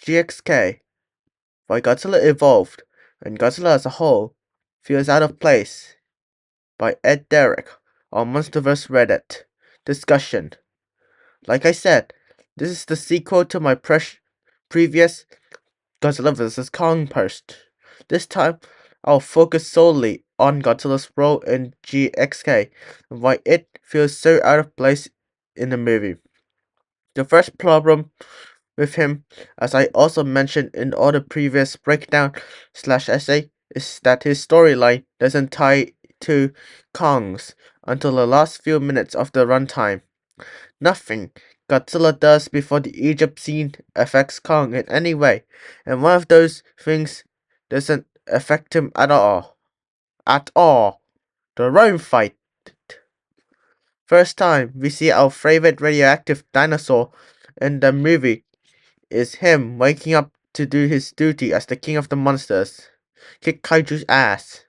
GXK, Why Godzilla Evolved, and Godzilla as a Whole Feels Out of Place, by Ed Derrick on Monsterverse Reddit. Discussion. Like I said, this is the sequel to my previous Godzilla vs. Kong post. This time, I'll focus solely on Godzilla's role in GXK and why it feels so out of place in the movie. The first problem with him, as I also mentioned in all the previous breakdown/essay, is that his storyline doesn't tie to Kong's until the last few minutes of the runtime. Nothing Godzilla does before the Egypt scene affects Kong in any way, and one of those things doesn't affect him at all. At all. The Rome fight. First time we see our favorite radioactive dinosaur in the movie is him waking up to do his duty as the king of the monsters. Kick Kaiju's ass.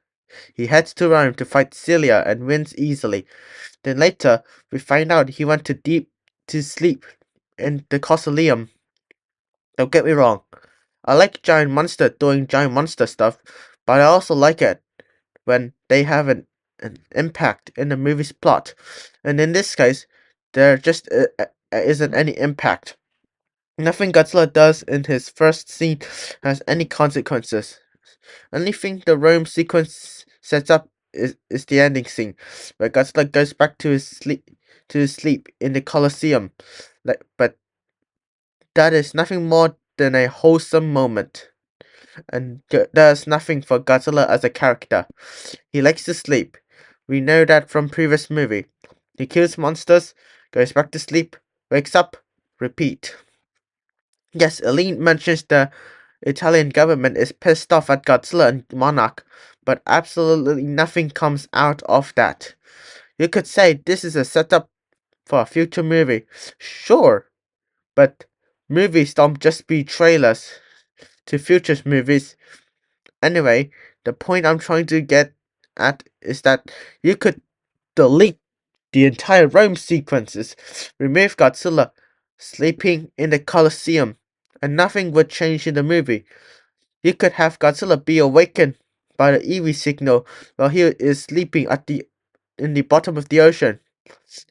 He heads to Rome to fight Celia and wins easily. Then later, we find out he went to sleep in the Colosseum. Don't get me wrong, I like giant monster doing giant monster stuff, but I also like it when they have an impact in the movie's plot. And in this case, there just isn't any impact. Nothing Godzilla does in his first scene has any consequences. Anything the Rome sequence sets up is the ending scene, where Godzilla goes back to his sleep in the Colosseum. But that is nothing more than a wholesome moment, and does nothing for Godzilla as a character. He likes to sleep. We know that from previous movie. He kills monsters, goes back to sleep, wakes up, repeat. Yes, Eileen mentions the Italian government is pissed off at Godzilla and Monarch, but absolutely nothing comes out of that. You could say this is a setup for a future movie. Sure, but movies don't just be trailers to future movies. Anyway, the point I'm trying to get at is that you could delete the entire Rome sequences, remove Godzilla sleeping in the Colosseum, and nothing would change in the movie. You could have Godzilla be awakened by the EV signal while he is sleeping in the bottom of the ocean.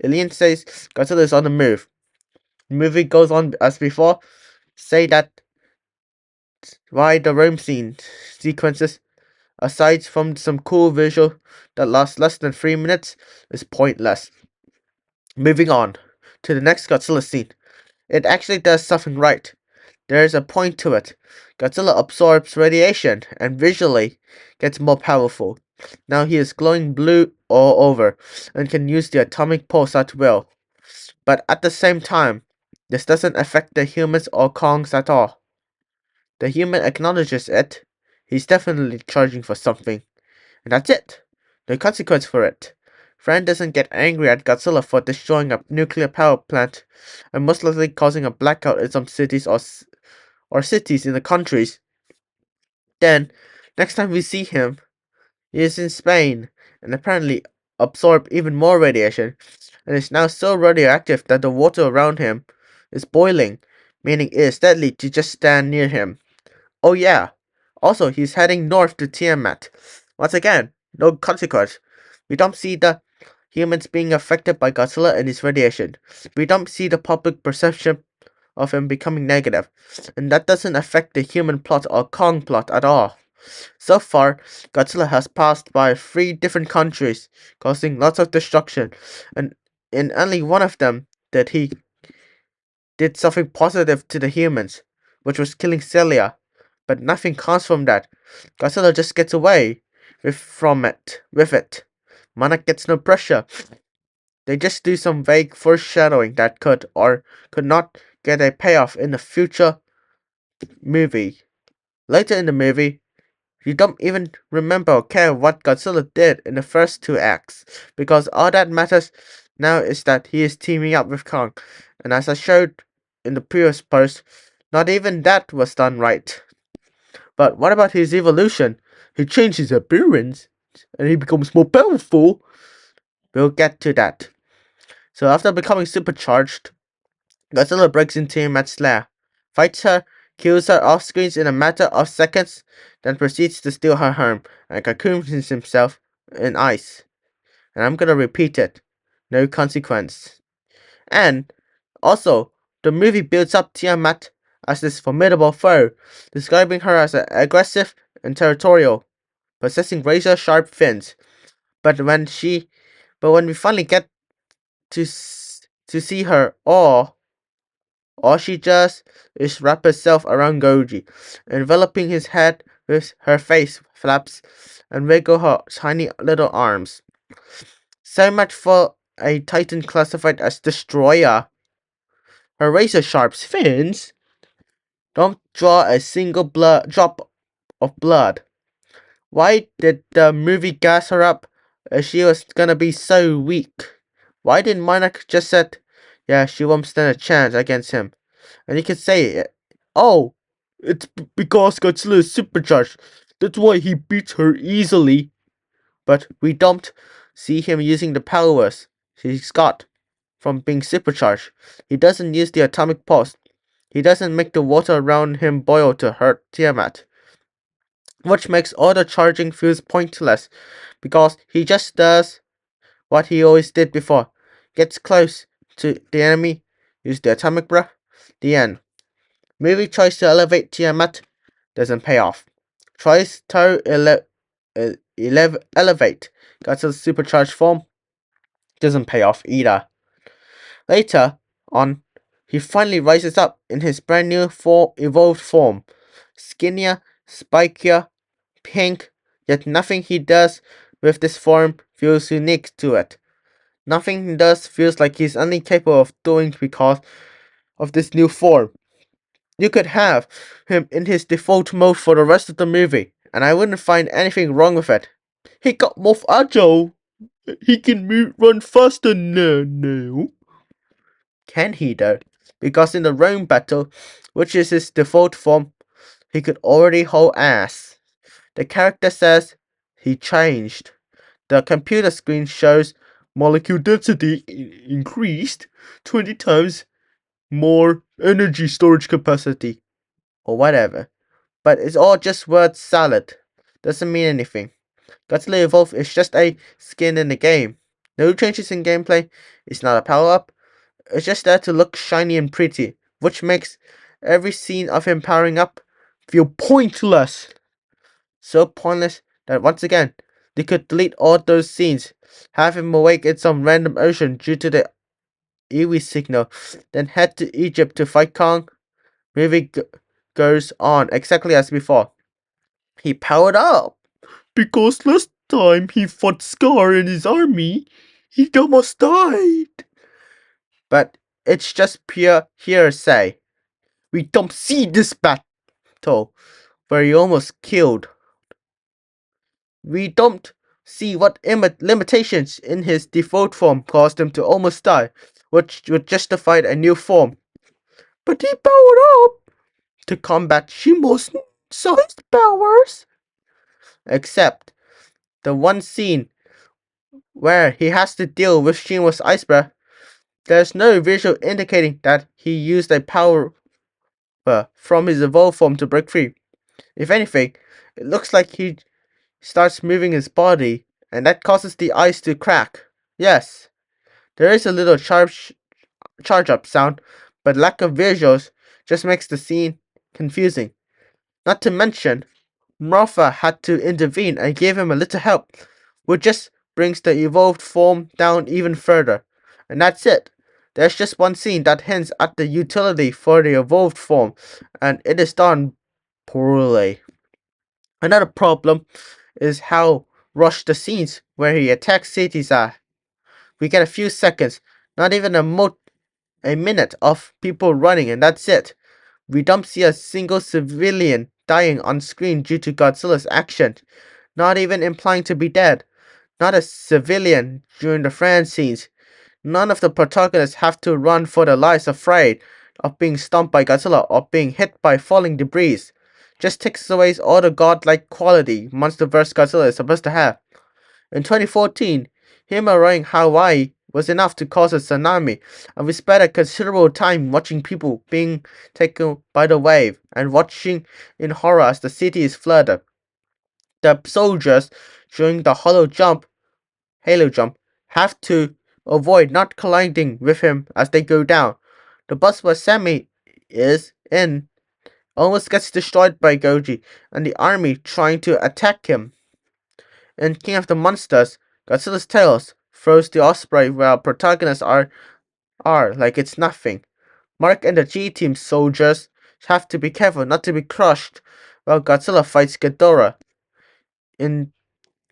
Alien says Godzilla is on the move. The movie goes on as before. Say that why the Rome sequences, aside from some cool visual that lasts less than 3 minutes, is pointless. Moving on to the next Godzilla scene. It actually does something right. There is a point to it. Godzilla absorbs radiation and visually gets more powerful. Now he is glowing blue all over and can use the atomic pulse at will. But at the same time, this doesn't affect the humans or Kongs at all. The human acknowledges it. He's definitely charging for something. And that's it. No consequence for it. Fran doesn't get angry at Godzilla for destroying a nuclear power plant and most likely causing a blackout in some cities or cities in the countries. Then, next time we see him, he is in Spain and apparently absorbed even more radiation and is now so radioactive that the water around him is boiling, meaning it is deadly to just stand near him. Oh yeah, also he's heading north to Tiamat. Once again, no consequence. We don't see the humans being affected by Godzilla and his radiation. We don't see the public perception of him becoming negative, and that doesn't affect the human plot or Kong plot at all. So far, Godzilla has passed by 3 different countries, causing lots of destruction, and in only one of them did he did something positive to the humans, which was killing Celia. But nothing comes from that. Godzilla just gets away with it. Monarch gets no pressure. They just do some vague foreshadowing that could or could not get a payoff in the future movie. Later in the movie, you don't even remember or care what Godzilla did in the first 2 acts, because all that matters now is that he is teaming up with Kong, and as I showed in the previous post, not even that was done right. But what about his evolution? He changed his appearance, and he becomes more powerful. We'll get to that. So after becoming supercharged, Godzilla breaks into Tiamat's lair, fights her, kills her off screens in a matter of seconds, then proceeds to steal her home and cocoons himself in ice. And I'm gonna repeat it. No consequence. And also, the movie builds up Tiamat as this formidable foe, describing her as aggressive and territorial, possessing razor-sharp fins. But when we finally get to see her, all she does is wrap herself around Goji, enveloping his head with her face flaps and wiggle her tiny little arms. So much for a Titan classified as Destroyer. Her razor-sharp fins don't draw a single drop of blood. Why did the movie gas her up as she was gonna be so weak? Why didn't Monarch just said, yeah, she won't stand a chance against him? And he could say, oh, it's because Godzilla is supercharged. That's why he beats her easily. But we don't see him using the powers he's got from being supercharged. He doesn't use the atomic pulse. He doesn't make the water around him boil to hurt Tiamat. Which makes all the charging feels pointless, because he just does what he always did before. Gets close to the enemy, use the atomic breath, the end. Movie tries to elevate Tiamat, doesn't pay off. Tries to elevate Godzilla's supercharged form, doesn't pay off either. Later on, he finally rises up in his brand new evolved form. Skinnier, spikier, pink, yet nothing he does with this form feels unique to it. Nothing he does feels like he's only capable of doing because of this new form. You could have him in his default mode for the rest of the movie, and I wouldn't find anything wrong with it. He got more agile. He can run faster now. Can he though? Because in the Rome battle, which is his default form, he could already hold ass. The character says he changed. The computer screen shows molecule density increased 20 times more energy storage capacity, or whatever. But it's all just word salad. Doesn't mean anything. Godzilla Evolve is just a skin in the game. No changes in gameplay. It's not a power up. It's just there to look shiny and pretty, which makes every scene of him powering up feel pointless. So pointless that once again, they could delete all those scenes, have him awake in some random ocean due to the Iwi signal, then head to Egypt to fight Kong. Movie goes on exactly as before. He powered up. Because last time he fought Scar and his army, he almost died. But it's just pure hearsay. We don't see this battle where he almost killed. We don't see what limitations in his default form caused him to almost die, which would justify a new form. But he powered up to combat Shimo's sized powers. Except the one scene where he has to deal with Shimo's ice breath, there's no visual indicating that he used a power from his evolved form to break free. If anything, it looks like he starts moving his body, and that causes the ice to crack. Yes, there is a little charge up sound, but lack of visuals just makes the scene confusing. Not to mention, Martha had to intervene and give him a little help, which just brings the evolved form down even further. And that's it. There's just one scene that hints at the utility for the evolved form, and it is done poorly. Another problem is how rushed the scenes where he attacks cities are. We get a few seconds, not even a minute of people running, and that's it. We don't see a single civilian dying on screen due to Godzilla's action, not even implying to be dead. Not a civilian during the friend scenes. None of the protagonists have to run for their lives afraid of being stomped by Godzilla or being hit by falling debris. Just takes away all the godlike quality Monsterverse Godzilla is supposed to have. In 2014, him arriving Hawaii was enough to cause a tsunami, and we spent a considerable time watching people being taken by the wave and watching in horror as the city is flooded. The soldiers during the halo jump, have to avoid not colliding with him as they go down. The bus where Sammy is in almost gets destroyed by Goji and the army trying to attack him. In King of the Monsters, Godzilla's tails throws the osprey while protagonists are like it's nothing. Mark and the G-Team soldiers have to be careful not to be crushed while Godzilla fights Ghidorah. In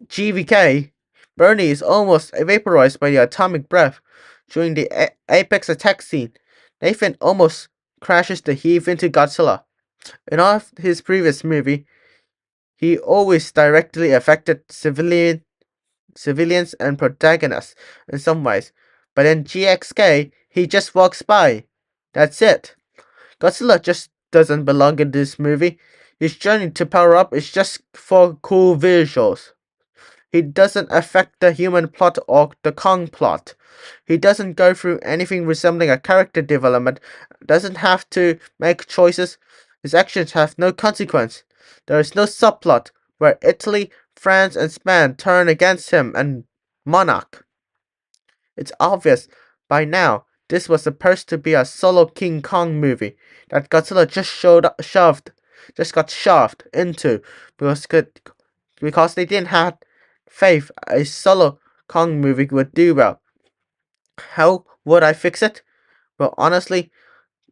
GVK, Bernie is almost vaporized by the atomic breath during the apex attack scene. Nathan almost crashes the heave into Godzilla. In all of his previous movie, he always directly affected civilians and protagonists in some ways. But in GXK, he just walks by. That's it. Godzilla just doesn't belong in this movie. His journey to power up is just for cool visuals. He doesn't affect the human plot or the Kong plot. He doesn't go through anything resembling a character development, doesn't have to make choices. His actions have no consequence. There is no subplot where Italy, France, and Spain turn against him and Monarch. It's obvious by now this was supposed to be a solo King Kong movie that Godzilla just got shoved into because they didn't have faith a solo Kong movie would do well. How would I fix it? Well, honestly,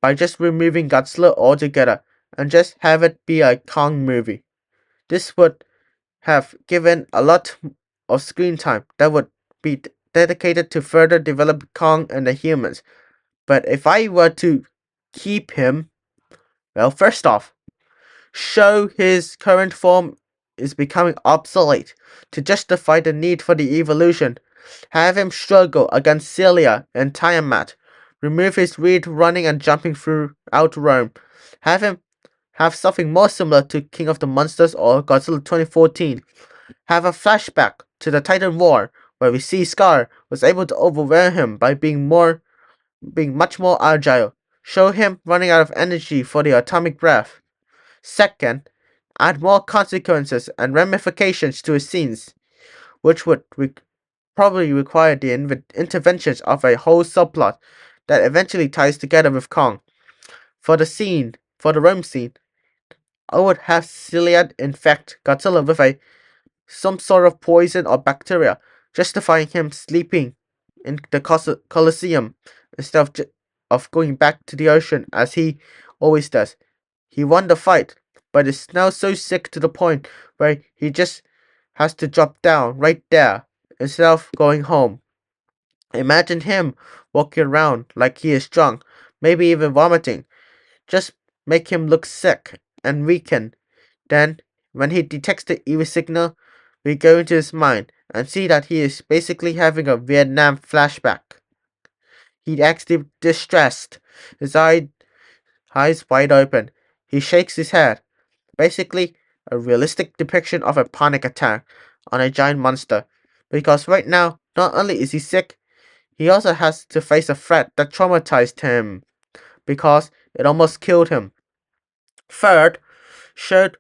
by just removing Godzilla altogether and just have it be a Kong movie. This would have given a lot of screen time that would be dedicated to further develop Kong and the humans. But if I were to keep him, well, first off, show his current form is becoming obsolete to justify the need for the evolution. Have him struggle against Celia and Tiamat. Remove his weird running and jumping throughout Rome. Have him have something more similar to King of the Monsters or Godzilla 2014. Have a flashback to the Titan War where we see Scar was able to overwhelm him by being much more agile. Show him running out of energy for the atomic breath. Second, add more consequences and ramifications to his scenes, which would probably require the interventions of a whole subplot that eventually ties together with Kong. For the Rome scene, I would have Ciliad infect Godzilla with some sort of poison or bacteria, justifying him sleeping in the Colosseum instead of going back to the ocean as he always does. He won the fight, but is now so sick to the point where he just has to drop down right there instead of going home. Imagine him walking around like he is drunk, maybe even vomiting. Just make him look sick and weaken. Then, when he detects the EV signal, we go into his mind and see that he is basically having a Vietnam flashback. He acts distressed, his eyes wide open. He shakes his head. Basically, a realistic depiction of a panic attack on a giant monster. Because right now, not only is he sick, he also has to face a threat that traumatized him because it almost killed him. Third, show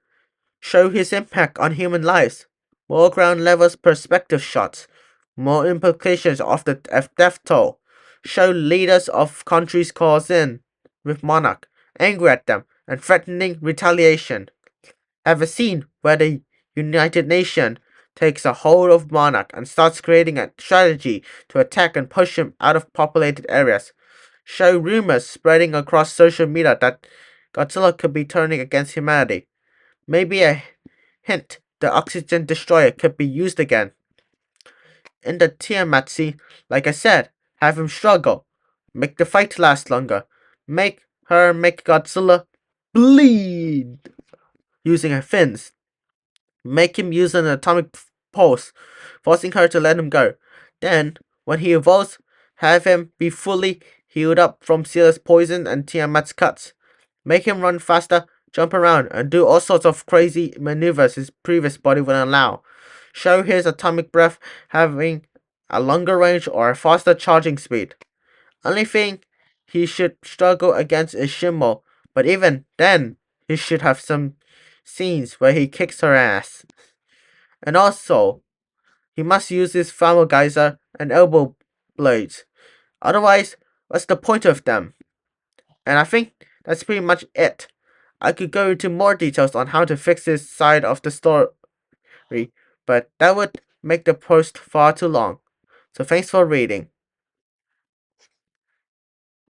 his impact on human lives. More ground level perspective shots. More implications of the death toll. Show leaders of countries calls in with Monarch, angry at them, and threatening retaliation. Have a scene where the United Nations takes a hold of Monarch and starts creating a strategy to attack and push him out of populated areas. Show rumors spreading across social media that Godzilla could be turning against humanity. Maybe a hint the oxygen destroyer could be used again. In the Tiamat scene, like I said, have him struggle. Make the fight last longer. Make Godzilla bleed using her fins. Make him use an atomic pulse, forcing her to let him go. Then, when he evolves, have him be fully healed up from Celia's poison and Tiamat's cuts. Make him run faster, jump around, and do all sorts of crazy maneuvers his previous body would allow. Show his atomic breath having a longer range, or a faster charging speed. Only thing he should struggle against is Shimo, but even then, he should have some scenes where he kicks her ass. And also, he must use his Famo Geyser and Elbow Blades. Otherwise, what's the point of them? And I think that's pretty much it. I could go into more details on how to fix this side of the story, but that would make the post far too long. So thanks for reading.